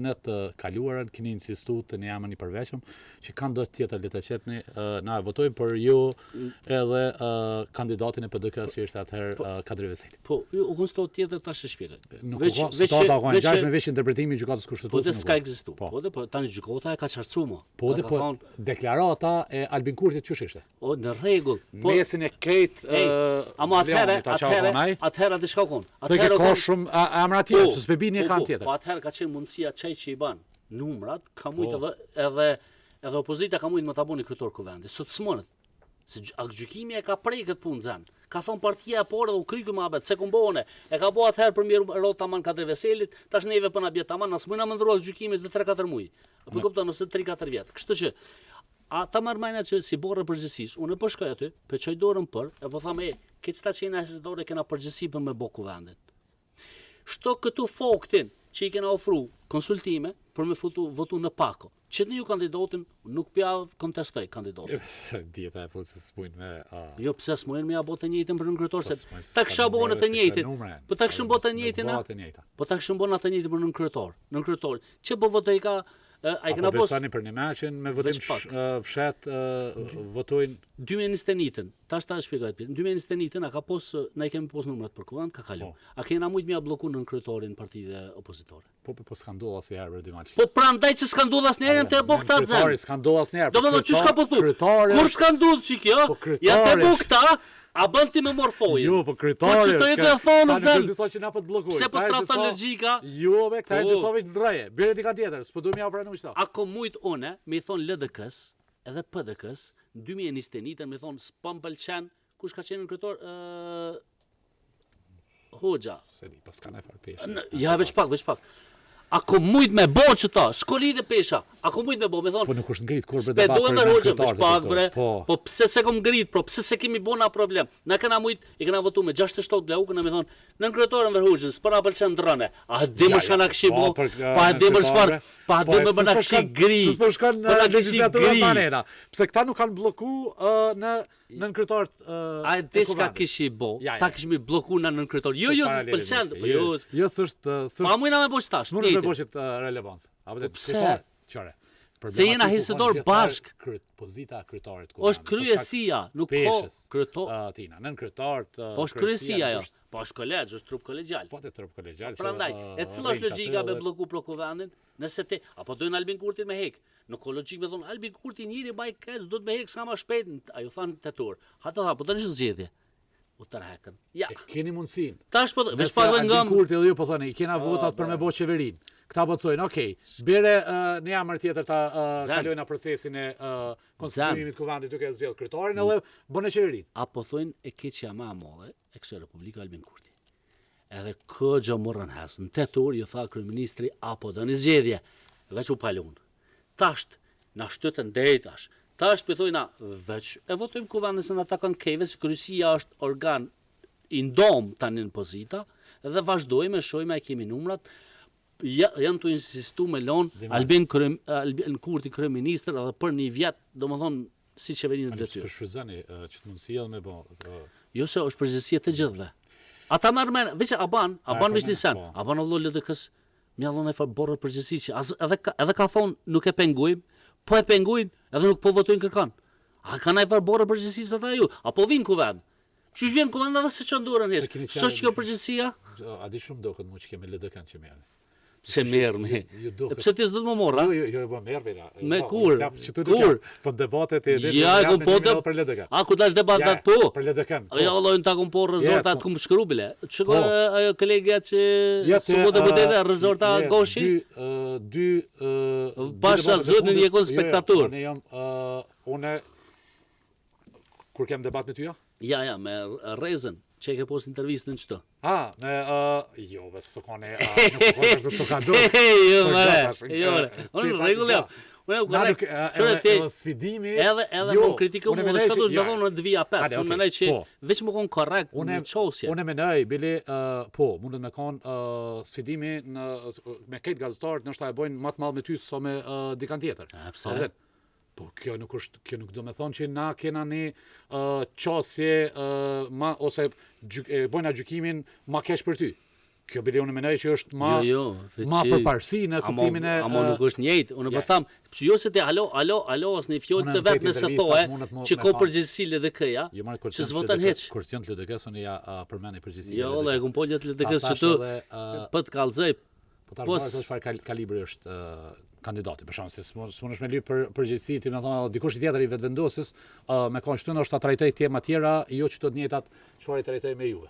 në të kaluarën keni insistuar të ne jamën i përveçëm që kanë do tjetër le të qetni na votojmë për ju edhe kandidatin e PDK-s që ishte atëherë Kadri Veseli. Po, u konstato tjetër tash e shpjegoj. Nuk ka situata ku ngjajmë me veç interpretimi i gjykatës kushtetuese. Po dhe s'ka ekzistuar. Po tani gjykata e ka qartësuar më. Po deklarata e Albin Kurtit çush ishte? O në rregull. Mesin e krejt ama atëherë diçka kon. Atëherë ka shumë emra tjerë, se s'bebini e kanë tjetër. Po atëherë ka qenë mundësia çaj që i ban numrat, ka mujt edhe opozita ka mujt më ta bëni kryetar kuvendit. Sot s'monet. Se gjykimi e ka prej këtë punë zan. Ka thon partia e parë dhe u kryqë më abet, se kumbone. E ka bëu atëherë për mirë rrot tamam Kadri Veselit, tash neve po na bie tamam, as mund na ndruaj gjykimin në 3-4 muaj. Apo kupton nëse 3-4 vjet. Kështu që ata marrmajna që si borë përgjithësisë, unë po shkoj aty, po çoj dorën për, e po thamë, këtë staciona e dorë kena përgjithësi për me bë kuvendit. Shto këtu faktin që i kena ofru konsultime për me votu në pako. Që në ju kandidatin nuk pja kontestoj kandidatin. Dieta e se s'pujnë me... Jo, pse s'mujnë me ja bo të njëjtin për në kryetar, se ta kësha bo në të njëjtin. Po ta këshën bo të njëjtin, po ta këshën bo në të njëjtin për në kryetar. Që po votoj ka... Apo besani për një meqen me votim fshet votojnë 2021-ën, tash ta shpjegoj pjesën. 2021-ën na i kemi pos numrat për kuvend, ka kalu. A kena mujt mja blloku në kryetarin partive opozitore. Po s'ka ndodhur asnjëherë për Dimaqi. Po prandaj që s'ka ndodhur asnjëherë te bokta zan. Kryetari s'ka ndodhur asnjëherë. Domethënë çu s'ka po thu. Kur s'ka ndodhur çik jo? Ja te bokta a bën ti me morfojë. Jo, po kryetari. Po çto jetë thonë zan. Do të thotë që na po të bllokojë. Pse po trata logjika? Jo, me këta do të thonë ndrraje. Bëre diçka tjetër, s'po duam ja pranuj këta. A ko mujt unë me thon LDK-s edhe PDK-s 2021-ën me thon s'pam pëlqen kush ka qenë kryetar Hoxha. Se di, pas kanë fal peshë. Ja veç pak. A ko mujt me bo që ta, s'ko lidhe pesha, a ko mujt me bo, me thonë... Po nuk është ngrit kur për debat për në kryetar. Po pse se kom ngrit, po pse se kemi bo na problem. Na kena mujt, i kena votu me 67 leu, këna me thonë, në kryetarën Verhoxhën, s'përa pëlqen ndrëne. A di më shka na këshi bo, pa di më shfar, pa di më na këshi gri. S'po shkon në legislaturë banera. Pse këta nuk kanë bloku në kryetarët a di çka kishi bo, ta kishmi bloku në kryetar. Jo, s'pëlqen, po jo. Jo, s'është. Pa mujna me bo çtash. Me boshit relevancë. Apo të pse? Qore. Se jena hisëdor bashk. Pozita e kryetarit ku. Është kryesia, nuk po kryetar. Tina, nën kryetart. Po është kryesia jo. Po është kolegj, është trup kolegjal. Po te trup kolegjal. Prandaj, e cila është logjika me blloku pro kuvendin? Nëse ti apo doin Albin Kurtin me hek. Në logjik me thon Albin Kurti njëri mbaj kës do të me hek sa më shpejt. Ajo than tetor. Hata po tani është zgjedhje. U tërhekën. Ja. Keni mundësinë. Tash po veç pak nga Kurti edhe ju po thonë, i kena votat për me bë qeverinë. Këta po thonë, okay, bëre në jamër tjetër ta kalojna procesin e konstituimit të kuvendit duke zgjedhur kryetarin edhe bën qeverinë. Apo thonë e keqja më e madhe e kësaj Republikë Albin Kurti. Edhe këgjo morën has. Në tetor ju tha kryeministri apo doni zgjedhje. Veç u palun. Tash na shtytën drejtash. Tash pëthojna veç e votojmë kuvendin se në ata kanë kejve, se kryesia është organ i ndom tani në pozita, dhe vazhdojmë, shojmë e kemi numrat, janë të insistu me lonë Albin Kurti kryeministër edhe për një vjet, do më thonë si qeverinë të detyrë. Për shfryzoni që të mundësia me bo... Jo se është përgjithësia të gjithëve. Ata marrë me, veç Aban veç një sen, Aban Allah LDK-s, mjallon e farë borë përgjithësi që edhe ka thonë nuk e pengujmë, po e pengujnë, edhe nuk po votojnë kërkan. A kanë ai farë borë përgjithësisë ata ju? Apo vinë kuvend? Qysh vjen kuvend edhe se çndurën hes? S'është kjo përgjithësia? A di shumë duket mua që kemi LDK-n që merrni. Se merr me. Pse ti s'do të më morr? Jo, po merr vera. Me kur? Kur? Po debatet e ja, për LDK. A ku dash debatat po? Për LDK-n. Jo, vallai ta kum po rezultat kum shkrubile. Çka ajo kolegja që subo të bëte rezultat goshi? Dy Pasha zonë një kon spektator. Ne jam unë kur kem debat me ty ja? Ja, me Rezën. Që ke pos intervistën në qëto? Jo, besë së kone, nuk kone të ka do. Jo, unë në regull jam. Sfidimi... Edhe më kritikë më dhe shka dush me thonë në 2-5. Unë menaj që veç më konë korrekt në qosje. Unë menaj, bili, po, mundet me konë sfidimi me këtë gazetarët nështë ta e bojnë matë malë me ty so me dikan tjetër. Pse? Po kjo nuk do me thonë që na kena një qasje ose bojna gjykimin ma keq për ty. Kjo bile unë mendoj që është ma ma përparësi në kuptimin e Amo nuk është njëjtë. Unë po tham, jo se ti alo as në fjalë të vetë nëse thoe që ka përgjegjësi LDK-ja, që s'voton hiç. Kurstion të LDK-s unë ja përmend përgjegjësi. Jo, e kum polja të LDK-s që tu po të kallzoj. Po ta marrësh çfarë kalibri është kandidati, për shkak se s'mundesh me lyp për përgjegjësi, ti më thon dikush tjetër i vetvendosis, me konstitucion është ta trajtoj tema tjera, jo që të njëjtat çfarë trajtoj me juve.